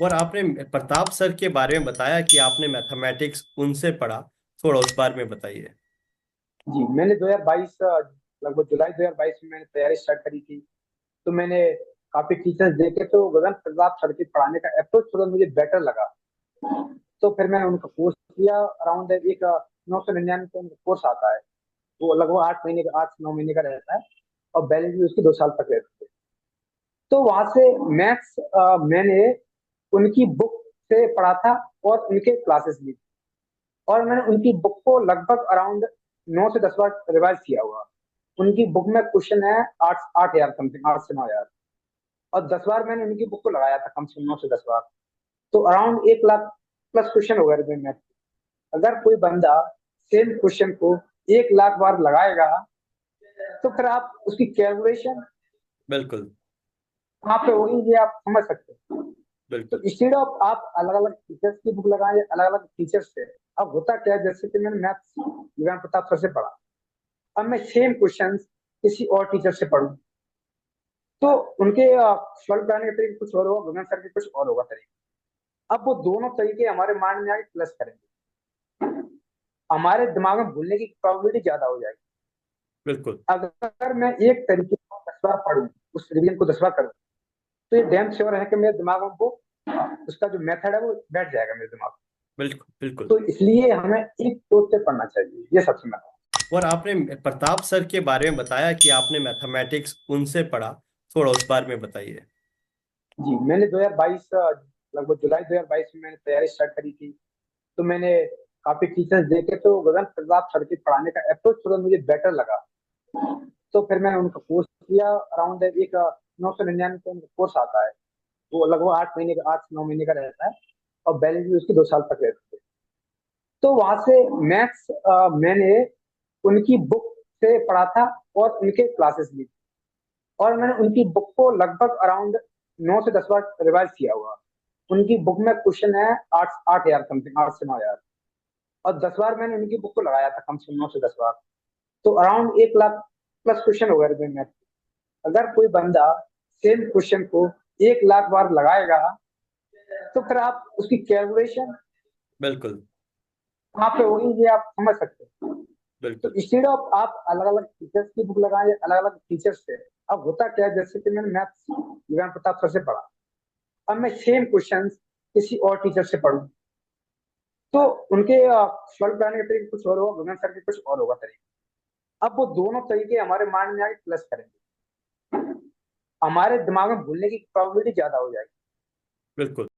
और आपने प्रताप सर के बारे में बताया कि आपने मैथमेटिक्स उनसे पढ़ा। थोड़ा उस बारे में बताइए। जी, मैंने 2022 लगभग जुलाई 2022 में मैंने तैयारी स्टार्ट करी थी। तो मैंने काफी टीचर्स देखे, तो गगन प्रताप सर के पढ़ाने का अप्रोच थोड़ा मुझे बेटर लगा। तो फिर मैंने उनका कोर्स किया। अराउंड एक 999 का उनका कोर्स आता है। वो लगभग 8 महीने का, 8 9 महीने का रहता है। और बैलेंस भी उसकी 2 साल तक रहती है। तो वहां से मैथ्स मैंने उनकी बुक से पढ़ा था और उनके क्लासेस ली। और मैंने उनकी बुक को लगभग अराउंड 9 से 10 बार रिवाइज किया हुआ। उनकी बुक में क्वेश्चन है 8 8 हजार समथिंग, 8 से 9 हजार। और 10 बार मैंने उनकी बुक को लगाया था, कम से कम 9 से 10 बार। तो अराउंड 1 लाख प्लस क्वेश्चन हो गए थे मैथ। अगर कोई बंदा सेम क्वेश्चन को 1 लाख बार लगाएगा, तो फिर आप उसकी कैलकुलेशन बिल्कुल। वहां पे होगी, ये आप समझ सकते हैं। तो बिल्कुल। इंस्टेड ऑफ आप अलग अलग टीचर्स की बुक लगाएं, अलग अलग टीचर्स से। अब होता क्या है, जैसे कि मैंने मैथ्स विज्ञान प्रताप सर से पढ़ा। अब मैं सेम क्वेश्चन किसी और टीचर से पढ़ूं, तो उनके सॉल्व कराने का तरीका कुछ और होगा, गगन सर के कुछ और होगा तरीका। अब वो दोनों तरीके हमारे माइंड में आगे प्लस करेंगे, हमारे दिमाग में भूलने की प्रोबेबिलिटी ज्यादा हो जाएगी। बिल्कुल। अगर मैं एक तरीके को 10 बार पढ़ूं, उस रिवीजन को 10 बार करूं, तो ये डैम श्योर है कि मेरे दिमाग में वो उसका जो मेथड है वो बैठ जाएगा मेरे दिमाग में। बिल्कुल। बिल्कुल। तो इसलिए हमें एक सोच से पढ़ना चाहिए, ये सबसे महत्वपूर्ण। और आपने प्रताप सर के बारे में बताया कि आपने मैथमेटिक्स उनसे पढ़ा। थोड़ा उस बारे में बताइए। जी, मैंने 2022 लगभग जुलाई 2022 में मैंने तैयारी स्टार्ट करी थी। तो मैंने काफी टीचर्स देखे, तो गगन प्रताप सर के पढ़ाने का अप्रोच थोड़ा मुझे बेटर लगा। तो फिर मैंने उनका कोर्स किया। अराउंड एक 999 का उनका कोर्स आता है। वो लगभग 8 महीने का, 8 9 महीने का रहता है। और बैलेंस भी उसकी 2 साल तक रहती है। तो वहां से मैथ्स मैंने उनकी बुक से पढ़ा था और उनके क्लासेस ली। और मैंने उनकी बुक को लगभग अराउंड 9 से 10 बार रिवाइज किया हुआ। उनकी बुक में क्वेश्चन है 8 8 हजार समथिंग, 8 से 9 हजार। और 10 बार मैंने उनकी बुक को लगाया था, कम से कम 9 से 10 बार। तो अराउंड 1 लाख प्लस क्वेश्चन हो गए थे मैथ। अगर कोई बंदा सेम क्वेश्चन को 1 लाख बार लगाएगा, तो फिर आप उसकी कैलकुलेशन बिल्कुल। वहां पे होगी, ये आप समझ सकते हैं। तो बिल्कुल। इंस्टेड ऑफ आप अलग अलग टीचर्स की बुक लगाएं, अलग अलग टीचर्स से। अब होता क्या है, जैसे कि मैंने मैथ्स विज्ञान प्रताप सर से पढ़ा। अब मैं सेम क्वेश्चन किसी और टीचर से पढ़ूं, तो उनके सॉल्व कराने का तरीका कुछ और होगा, गगन सर के कुछ और होगा तरीका। अब वो दोनों तरीके हमारे माइंड में आगे प्लस करेंगे, हमारे दिमाग में भूलने की प्रोबेबिलिटी ज्यादा हो जाएगी। बिल्कुल।